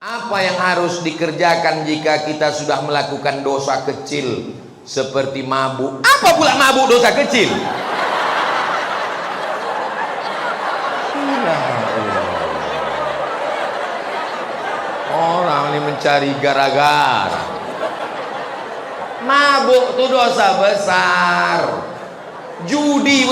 Apa yang harus dikerjakan jika kita sudah melakukan dosa kecil seperti mabuk? Apa pula mabuk dosa kecil? Orang ini mencari gara-gara. Mabuk itu dosa besar. Judi,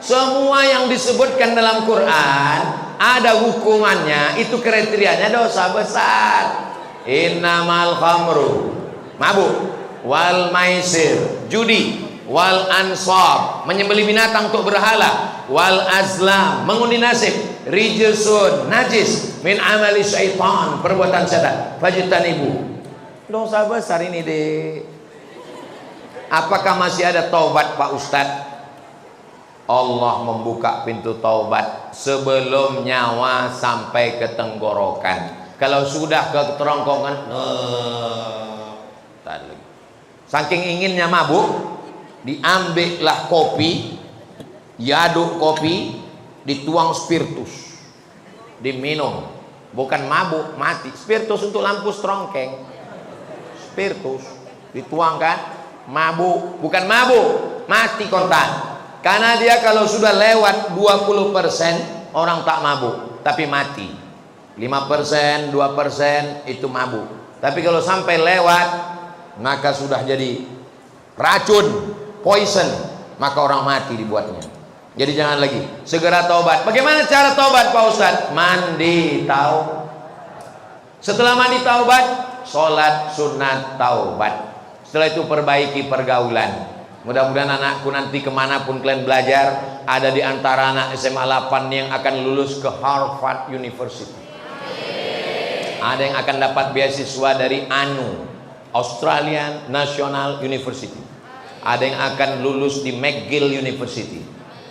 semua yang disebutkan dalam Quran ada hukumannya, itu kriterianya dosa besar. Innamal khamru, mabuk, wal maisir, judi, wal ansab, menyembelih binatang untuk berhala, wal azlam, mengundi nasib, rijsun, najis, min amali syaitan, perbuatan setan, fajtanibu. Dosa besar ini deh. Apakah masih ada taubat Pak Ustadz? Allah membuka pintu taubat sebelum nyawa sampai ke tenggorokan. Kalau sudah ke kerongkongan, saking inginnya mabuk, diambillah kopi, diaduk kopi, dituang spiritus, diminum. Bukan mabuk, mati. Spiritus untuk lampu strongkeng. Spiritus dituangkan, mabuk, bukan mabuk, mati kontan. Karena dia kalau sudah lewat 20% orang tak mabuk, tapi mati. 5%, 2% itu mabuk. Tapi kalau sampai lewat, maka sudah jadi racun, poison, maka orang mati dibuatnya. Jadi jangan lagi, segera taubat. Bagaimana cara taubat Pak Ustadz? Mandi taubat. Setelah mandi taubat, sholat sunat taubat. Setelah itu perbaiki pergaulan. Mudah-mudahan anakku nanti kemanapun kalian belajar, ada di antara anak SMA 8 yang akan lulus ke Harvard University. Ada yang akan dapat beasiswa dari ANU, Australian National University. Ada yang akan lulus di McGill University.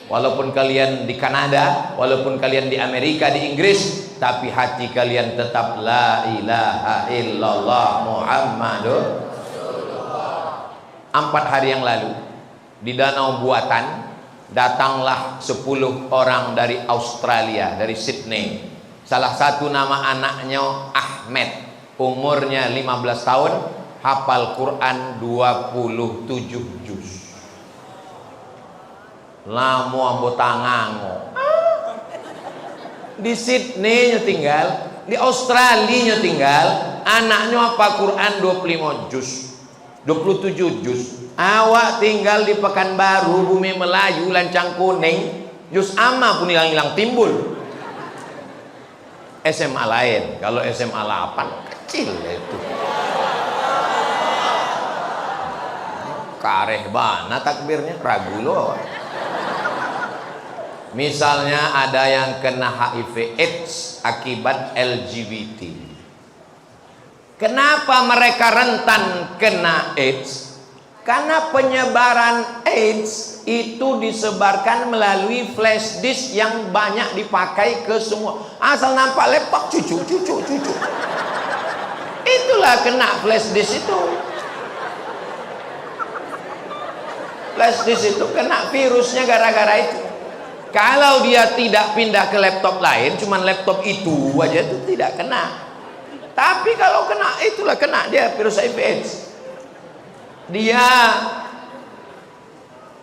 Walaupun kalian di Kanada, walaupun kalian di Amerika, di Inggris, tapi hati kalian tetap la ilaha illallah Muhammadur. 4 hari yang lalu di Danau Buatan datanglah 10 orang dari Australia, dari Sydney. Salah satu nama anaknya Ahmed, umurnya 15 tahun, hafal Quran 27 juz. Lamu ambotangango. Di Sydney tinggal, di Australia tinggal, anaknya apa Quran 25 juz. 27 juz. Awak tinggal di Pekanbaru, bumi Melayu, Lancang Kuning, juz amma pun hilang-hilang timbul. SMA lain, kalau SMA 8 kecil itu. Kareh bana takbirnya, ragu loh. Misalnya ada yang kena HIV AIDS akibat LGBT. Kenapa mereka rentan kena AIDS? Karena penyebaran AIDS itu disebarkan melalui flash disk yang banyak dipakai ke semua. Asal nampak laptop, cucu. Itulah kena flash disk itu. Flash disk itu kena virusnya gara-gara itu. Kalau dia tidak pindah ke laptop lain, cuman laptop itu aja itu tidak kena. Tapi kalau kena, itulah kena dia virus HIV AIDS. Dia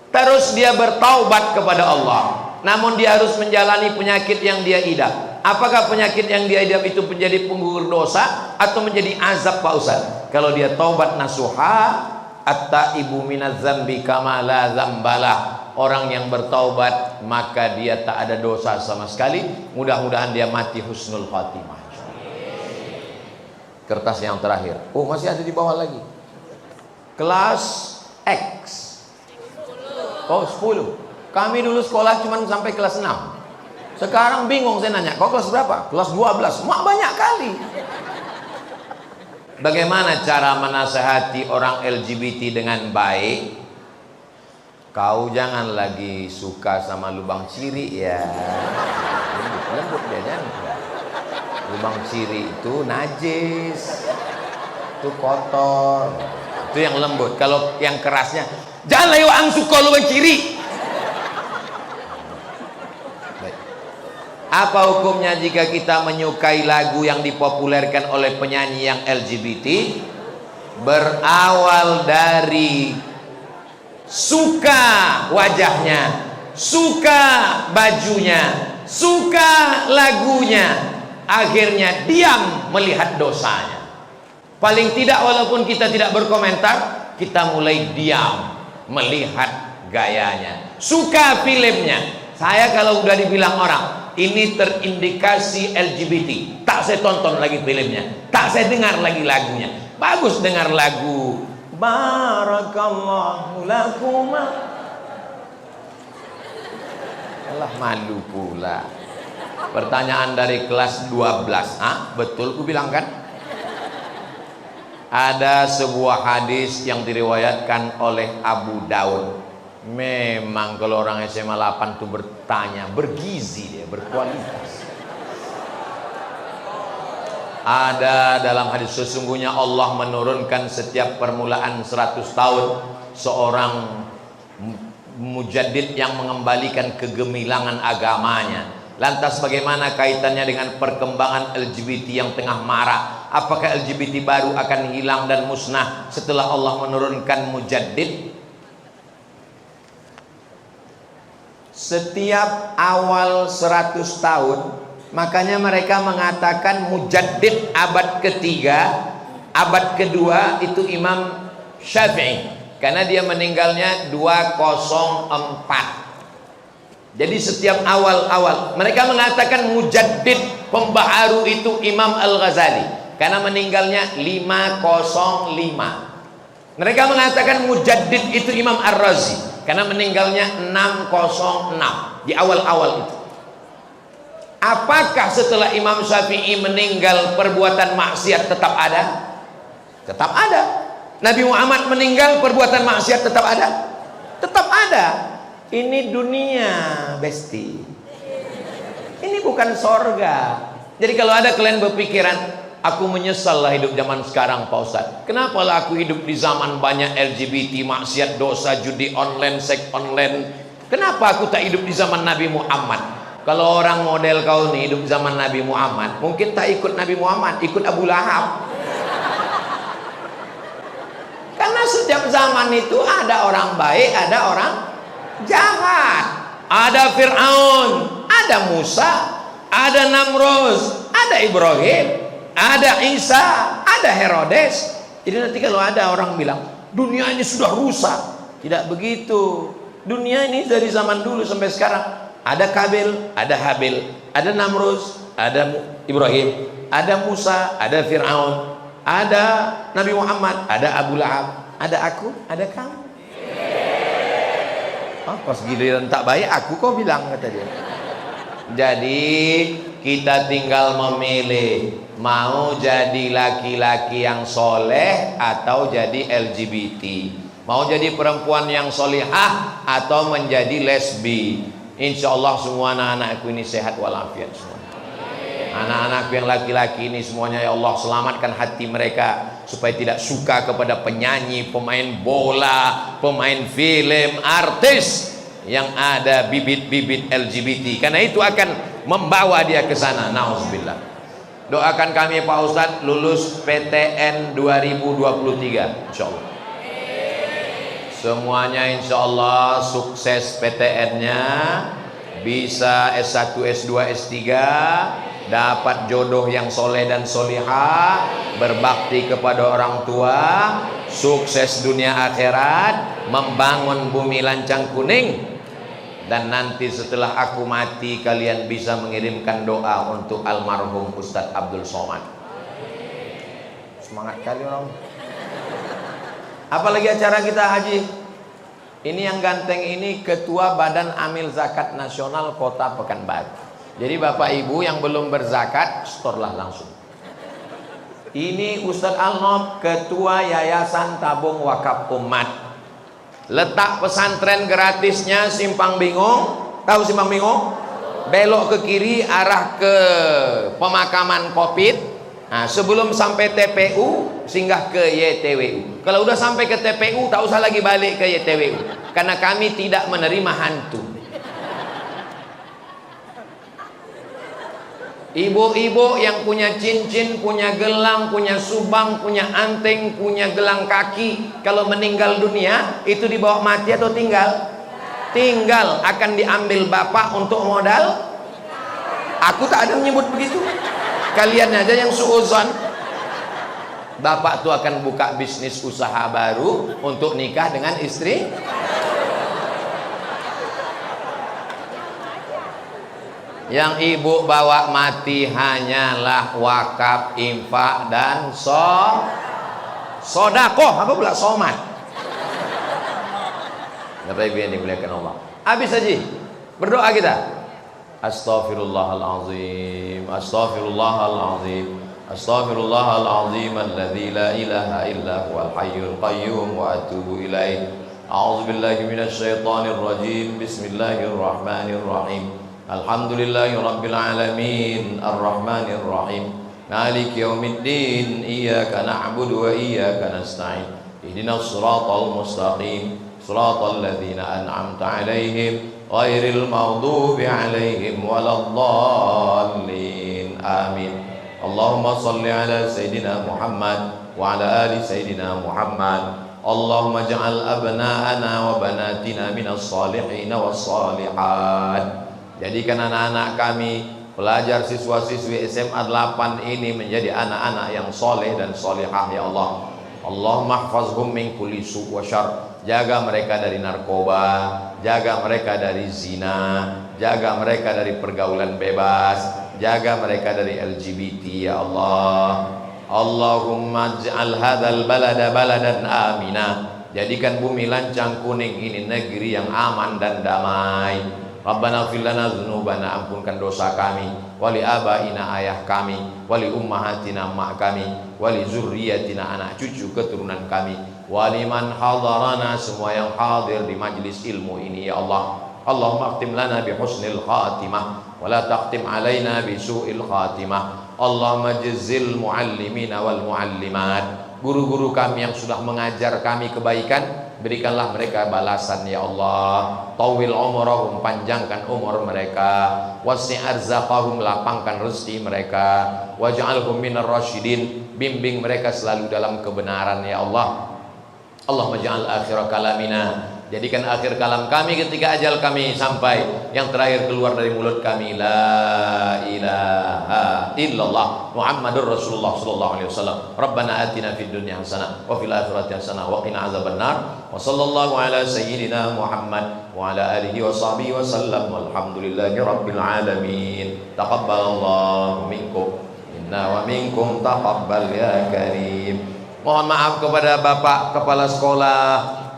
terus dia bertaubat kepada Allah, namun dia harus menjalani penyakit yang dia idap. Apakah penyakit yang dia idap itu menjadi penggugur dosa atau menjadi azab Pak Ustaz? Kalau dia taubat nasuha, at-taibu minaz zambi kama la zambalah. Orang yang bertaubat maka dia tak ada dosa sama sekali. Mudah-mudahan dia mati husnul khatimah. Kertas yang terakhir. Oh, masih ada di bawah lagi. Kelas X. Oh, 10. Kami dulu sekolah cuma sampai kelas 6. Sekarang bingung saya nanya, kau kelas berapa? Kelas 12. Mak banyak kali. Bagaimana cara menasehati orang LGBT dengan baik? Kau jangan lagi suka sama lubang ciri ya. Lembut dia jangan. Lubang ciri itu najis, itu kotor, itu yang lembut. Kalau yang kerasnya, jangan lagi ang suka lubang ciri. Baik. Apa hukumnya jika kita menyukai lagu yang dipopulerkan oleh penyanyi yang LGBT? Berawal dari suka wajahnya, suka bajunya, suka lagunya, akhirnya diam melihat dosanya. Paling tidak walaupun kita tidak berkomentar, kita mulai diam melihat gayanya. Suka filmnya. Saya kalau udah dibilang orang ini terindikasi LGBT, tak saya tonton lagi filmnya, tak saya dengar lagi lagunya. Bagus dengar lagu Barakallahu lakuma. Alah, malu pula. Pertanyaan dari kelas 12. Betul ku bilang kan? Ada sebuah hadis yang diriwayatkan oleh Abu Daud. Memang kalau orang SMA 8 tuh bertanya, bergizi dia, berkualitas. Ada dalam hadis, sesungguhnya Allah menurunkan setiap permulaan 100 tahun seorang mujaddid yang mengembalikan kegemilangan agamanya. Lantas bagaimana kaitannya dengan perkembangan LGBT yang tengah marak? Apakah LGBT baru akan hilang dan musnah setelah Allah menurunkan mujaddid? Setiap awal 100 tahun, makanya mereka mengatakan mujaddid abad ketiga, abad kedua itu Imam Syafi'i, karena dia meninggalnya 204. Jadi setiap awal-awal mereka mengatakan mujaddid pembaharu itu Imam Al-Ghazali, karena meninggalnya 505. Mereka mengatakan mujaddid itu Imam Ar-Razi, karena meninggalnya 606 di awal-awal itu. Apakah setelah Imam Syafi'i meninggal perbuatan maksiat tetap ada? Tetap ada. Nabi Muhammad meninggal perbuatan maksiat tetap ada? Tetap ada. Ini dunia, besti. Ini bukan sorga. Jadi kalau ada kalian berpikiran, aku menyesal lah hidup zaman sekarang Pak Ustadz. Kenapa lah aku hidup di zaman banyak LGBT, maksiat, dosa, judi online, seks online. Kenapa aku tak hidup di zaman Nabi Muhammad? Kalau orang model kau nih hidup zaman Nabi Muhammad, mungkin tak ikut Nabi Muhammad, ikut Abu Lahab. Karena setiap zaman itu ada orang baik, ada orang jahat. Ada Fir'aun, ada Musa, ada Namrud, ada Ibrahim, ada Isa, ada Herodes. Jadi nanti kalau ada orang bilang dunia ini sudah rusak, tidak begitu. Dunia ini dari zaman dulu sampai sekarang ada Kabil, ada Habil, ada Namrud, ada Ibrahim, ada Musa, ada Fir'aun, ada Nabi Muhammad, ada Abu Lahab, ada aku, ada kamu. Pas giliran tak baik aku kau bilang, kata dia. Jadi kita tinggal memilih mau jadi laki-laki yang soleh atau jadi LGBT, mau jadi perempuan yang solihah atau menjadi lesbi. Insya Allah semua anak-anakku ini sehat walafiat semua. Anak-anakku yang laki-laki ini semuanya ya Allah selamatkan hati mereka supaya tidak suka kepada penyanyi, pemain bola, pemain film, artis yang ada bibit-bibit LGBT, karena itu akan membawa dia ke sana. Nauzubillah. Doakan kami Pak Ustadz lulus PTN 2023 insya Allah. Semuanya insya Allah sukses PTN-nya, bisa S1, S2, S3, dapat jodoh yang soleh dan solihah, berbakti kepada orang tua, sukses dunia akhirat, membangun bumi lancang kuning. Dan nanti setelah aku mati kalian bisa mengirimkan doa untuk almarhum Ustadz Abdul Somad. Semangat kali orang. Apalagi acara kita haji. Ini yang ganteng ini Ketua Badan Amil Zakat Nasional Kota Pekanbaru. Jadi Bapak Ibu yang belum berzakat, setorlah langsung. Ini Ustadz Al-Nob, Ketua Yayasan Tabung Wakaf Umat. Letak pesantren gratisnya Simpang Bingung. Tahu Simpang Bingung? Belok ke kiri arah ke pemakaman Covid. Nah, sebelum sampai TPU singgah ke YTWU. Kalau udah sampai ke TPU tak usah lagi balik ke YTWU, karena kami tidak menerima hantu. Ibu-ibu yang punya cincin, punya gelang, punya subang, punya anting, punya gelang kaki, kalau meninggal dunia itu dibawa mati atau tinggal? Tinggal. Akan diambil bapak untuk modal. Aku tak ada menyebut begitu. Kalian aja yang suuzon. Bapak tuh akan buka bisnis usaha baru untuk nikah dengan istri. Yang ibu bawa mati hanyalah wakaf, infak, dan sodakoh. Apa pula somat? Bapak ibu yang dimuliakan Allah. Habis aja berdoa kita. Astaghfirullahalazim, astaghfirullahalazim, astaghfirullahalazim alladzi la ilaha illa huwal hayyul qayyum wa atubu ilaih. A'udzubillahi minasyaitonir rajim. Bismillahirrahmanirrahim. Alhamdulillahi rabbil alamin, arrahmanir rahim, maliki yaumiddin, iyyaka na'budu wa iyyaka nasta'in, ihdinas siratal mustaqim, siratal ladzina an'amta 'alaihim ghairil maghdubi 'alaihim waladdallin. Amin. Allahumma shalli ala sayidina Muhammad wa ala ali sayidina Muhammad. Allahumma ja'al abna'ana wa banatina minas salihin was salihat. Jadikan anak-anak kami, pelajar siswa-siswi SMA 8 ini menjadi anak-anak yang soleh dan solehah ya Allah. Allahumma mahfazhum min kulli su' wa syarr. Jaga mereka dari narkoba, jaga mereka dari zina, jaga mereka dari pergaulan bebas, jaga mereka dari LGBT ya Allah. Allahumma ij'al hadzal balada baladan amina. Jadikan bumi Lancang Kuning ini negeri yang aman dan damai. Rabbana ighfir lana dzunubana, ampunkan dosa kami, wali abaina ayah kami, wali ummahatina mak kami, wali zurriyatina anak cucu keturunan kami, wali man hadarana, semua yang hadir di majlis ilmu ini ya Allah. Allahumma akhtim lana bi husnil khatimah wa la taqtim alaina bi su'il khatimah. Allahumma jazzil muallimina wal muallimat, guru-guru kami yang sudah mengajar kami kebaikan, berikanlah mereka balasan ya Allah. Tawil umurahum, panjangkan umur mereka. Wasi' arzaqahum, lapangkan rezeki mereka. Waj'alhum minar rasyidin, bimbing mereka selalu dalam kebenaran ya Allah. Allahumma ja'al akhir kalamina, jadikan akhir kalam kami ketika ajal kami sampai, yang terakhir keluar dari mulut kami, la ilaha illallah Muhammadur Rasulullah sallallahu alaihi wasallam. Rabbana atina fid dunya hasanah wa fil akhirati hasanah wa qina azabannar. Wa sallallahu ala sayyidina Muhammad wa ala alihi wa sahbihi wa sallam. Walhamdulillahi rabbil alamin. Taqabbalallahu minkum inna wa minkum taqabbal ya karim. Mohon maaf kepada Bapak Kepala Sekolah,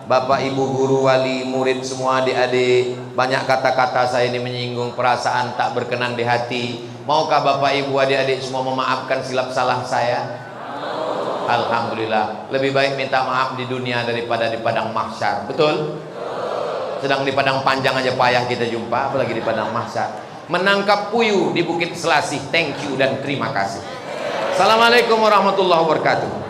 Bapak Ibu Guru, wali, murid, semua adik-adik. Banyak kata-kata saya ini menyinggung perasaan tak berkenan di hati. Maukah Bapak Ibu adik-adik semua memaafkan silap salah saya? Alhamdulillah. Lebih baik minta maaf di dunia daripada di padang mahsyar. Betul? Sedang di padang panjang aja payah kita jumpa, apalagi di padang mahsyar. Menangkap puyuh di Bukit Selasih. Thank you dan terima kasih. Assalamualaikum warahmatullahi wabarakatuh.